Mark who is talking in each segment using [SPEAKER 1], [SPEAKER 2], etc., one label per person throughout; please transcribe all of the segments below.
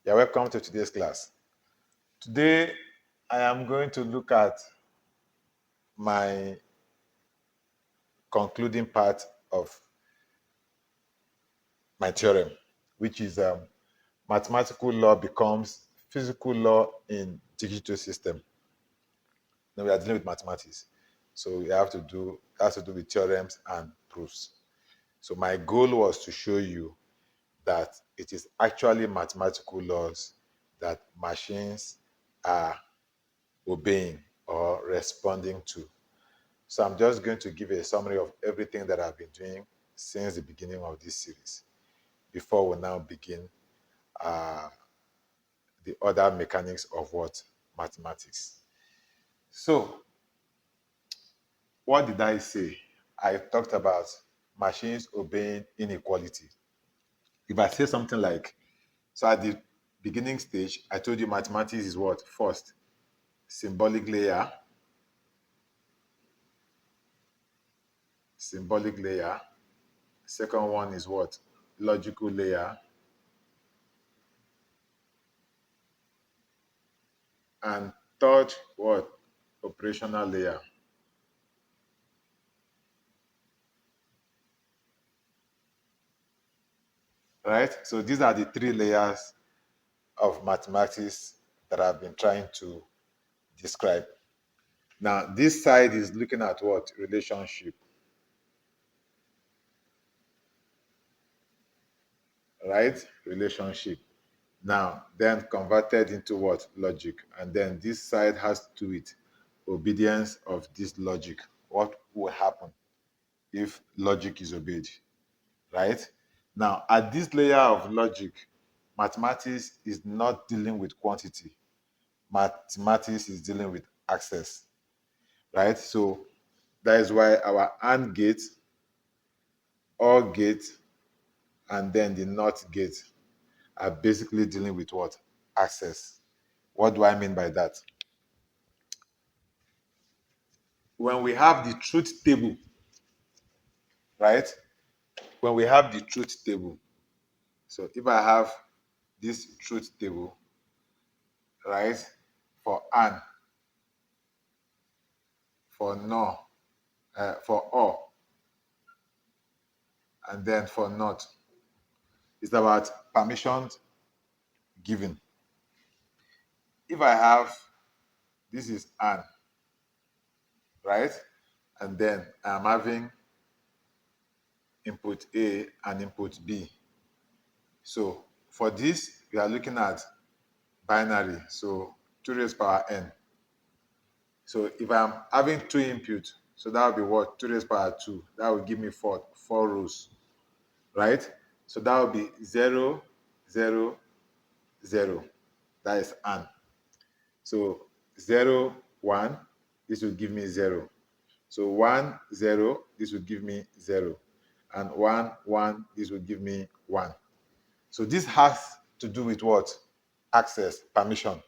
[SPEAKER 1] You're welcome to today's class. Today, I am going to look at my concluding part of my theorem, which is mathematical law becomes physical law in digital system. Now we are dealing with mathematics, so we have to do it has to do with theorems and proofs. So my goal was to show you that it is actually mathematical laws that machines are obeying or responding to. So I'm just going to give a summary of everything that I've been doing since the beginning of this series before we now begin uh, the other mechanics of what mathematics. So what did I say? I talked about machines obeying inequality. If I say something like, so at the beginning stage, I told you mathematics is what? First, symbolic layer, symbolic layer. Second one is what? Logical layer. And third, what? Operational layer. Right? So these are the three layers of mathematics that I've been trying to describe. Now, this side is looking at what? Relationship. Right? Relationship. Now, then converted into what? Logic. And then this side has to do with obedience of this logic. What will happen if logic is obeyed? Right? Now, at this layer of logic, mathematics is not dealing with quantity. Mathematics is dealing with access. Right? So that is why our AND gate, OR gate, and then the NOT gate are basically dealing with what? Access. What do I mean by that? When we have the truth table, right? When we have the truth table, so if I have this truth table, right, for AND, for NOR, for OR, and then for NOT, it's about permissions given. If I have, this is AND, right? And then I'm having input A and input B. So for this, we are looking at binary, so 2 raised power n. So if I'm having two inputs, so that would be what? 2 raised power 2. That will give me four rows, right? So that would be 0, 0, 0. That is AND. So 0, 1, this will give me 0. So 1, 0, this will give me 0. And 1, 1, this will give me 1. So this has to do with what? Access, permission.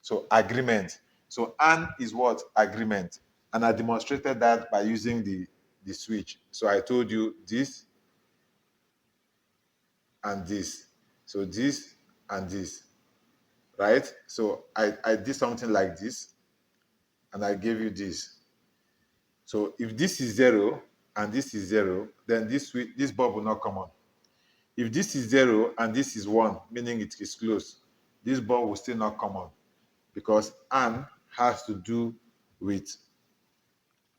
[SPEAKER 1] So agreement. So AND is what? Agreement. And I demonstrated that by using the switch. So I told you this and this. So this and this, right? So I did something like this, and I gave you this. So if this is 0 and this is 0, then this bulb will not come on. If this is 0 and this is 1, meaning it is closed, this bulb will still not come on, because AND has to do with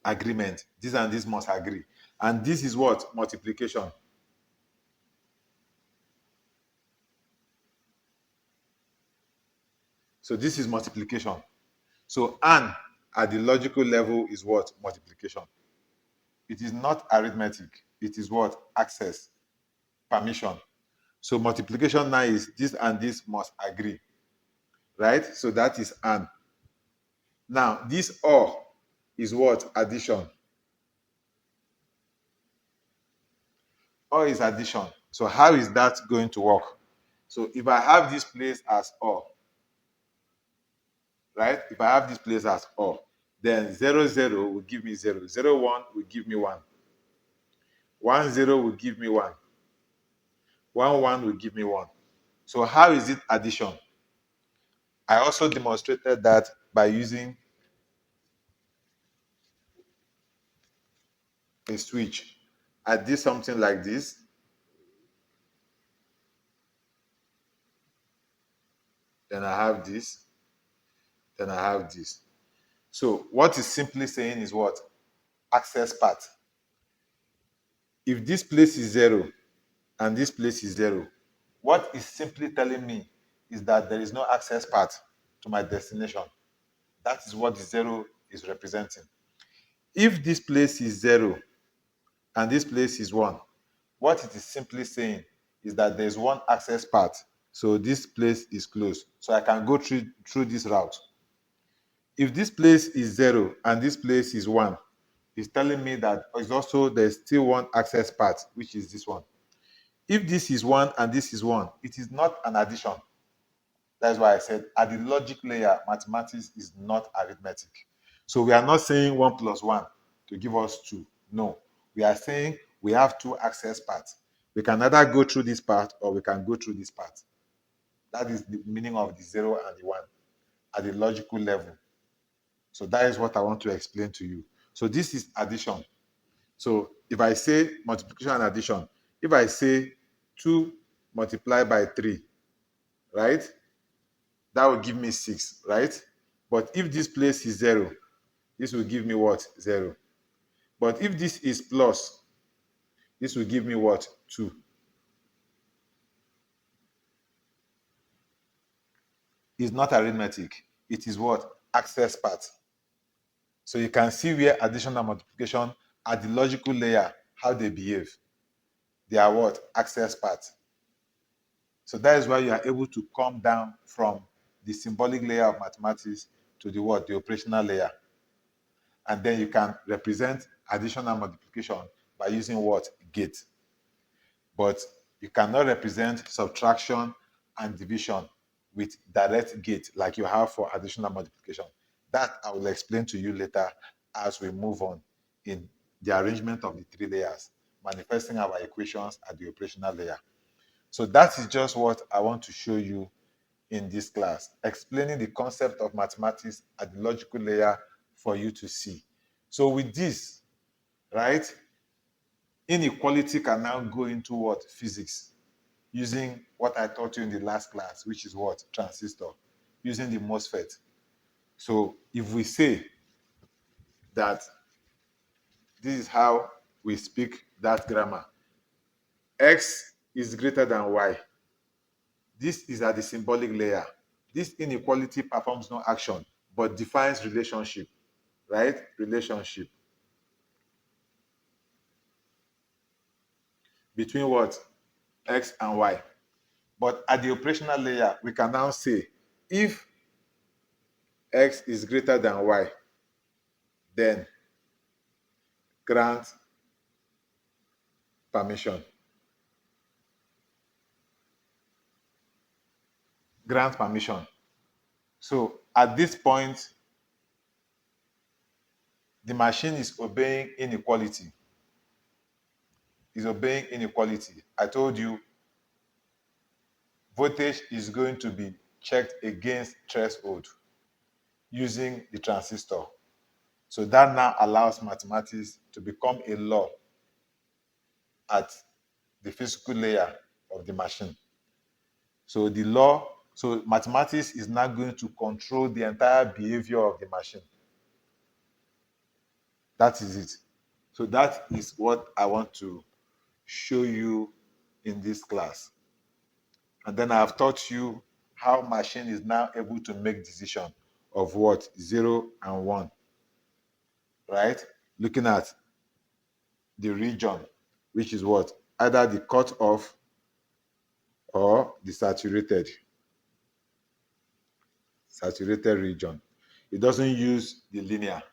[SPEAKER 1] agreement. This and this must agree. And this is what? Multiplication. So this is multiplication. So AND at the logical level is what? Multiplication. It is not arithmetic. It is what? Access, permission. So multiplication now is this and this must agree, right? So that is AND. Now this OR is what? Addition. OR is addition. So how is that going to work? So if I have this place as OR, right? If I have this place as OR, then 0, 0 will give me 0. 0, 1 will give me 1. 1, 0 will give me 1. 1, 1 will give me 1. So how is it addition? I also demonstrated that by using a switch. I did something like this, then I have this, then I have this. So what is simply saying is what? Access path. If this place is 0 and this place is 0, what is simply telling me is that there is no access path to my destination. That is what the 0 is representing. If this place is 0 and this place is 1, what it is simply saying is that there is one access path. So this place is closed. So I can go through this route. If this place is 0 and this place is 1, it's telling me that there's still one access path, which is this one. If this is 1 and this is 1, it is not an addition. That's why I said at the logic layer, mathematics is not arithmetic. So we are not saying 1 plus 1 to give us 2. No. We are saying we have two access paths. We can either go through this path or we can go through this path. That is the meaning of the 0 and the 1 at the logical level. So that is what I want to explain to you. So this is addition. So if I say multiplication and addition, if I say 2 multiplied by 3, right? That will give me 6, right? But if this place is 0, this will give me what? 0. But if this is plus, this will give me what? 2. It's not arithmetic. It is what? Access path. So you can see where addition and multiplication at the logical layer, how they behave. They are what? Access path. So that is why you are able to come down from the symbolic layer of mathematics to the what? The operational layer. And then you can represent addition and multiplication by using what? Gate. But you cannot represent subtraction and division with direct gate like you have for addition and multiplication. That I will explain to you later as we move on in the arrangement of the three layers, manifesting our equations at the operational layer. So that is just what I want to show you in this class, explaining the concept of mathematics at the logical layer for you to see. So with this, right, inequality can now go into what? Physics, using what I taught you in the last class, which is what? Transistor, using the MOSFET. So if we say that this is how we speak that grammar, X is greater than Y. This is at the symbolic layer. This inequality performs no action, but defines relationship, right? Relationship between what? X and Y. But at the operational layer, we can now say if X is greater than Y, then grant permission. Grant permission. So at this point, the machine is obeying inequality. Is obeying inequality. I told you voltage is going to be checked against threshold using the transistor. So that now allows mathematics to become a law at the physical layer of the machine. So the law, so mathematics is now going to control the entire behavior of the machine. That is it. So that is what I want to show you in this class. And then I have taught you how machine is now able to make decision of what? 0 and 1. Right? Looking at the region, which is what? Either the cut off or the saturated region. It doesn't use the linear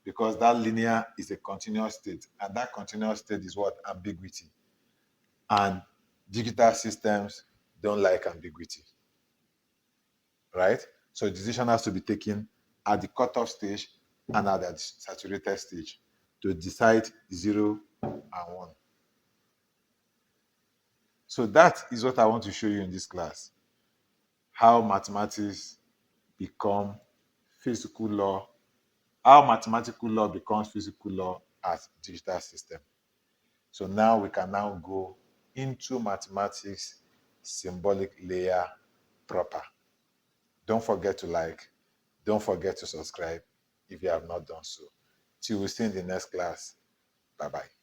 [SPEAKER 1] because that linear is a continuous state, and that continuous state is what? Ambiguity. And digital systems don't like ambiguity, right? So decision has to be taken at the cutoff stage and at the saturated stage to decide 0 and 1. So that is what I want to show you in this class. how mathematics become physical law, how mathematical law becomes physical law as digital system. So now we can now go into mathematics symbolic layer proper. Don't forget to like, don't forget to subscribe if you have not done so. Till we see in the next class. Bye bye.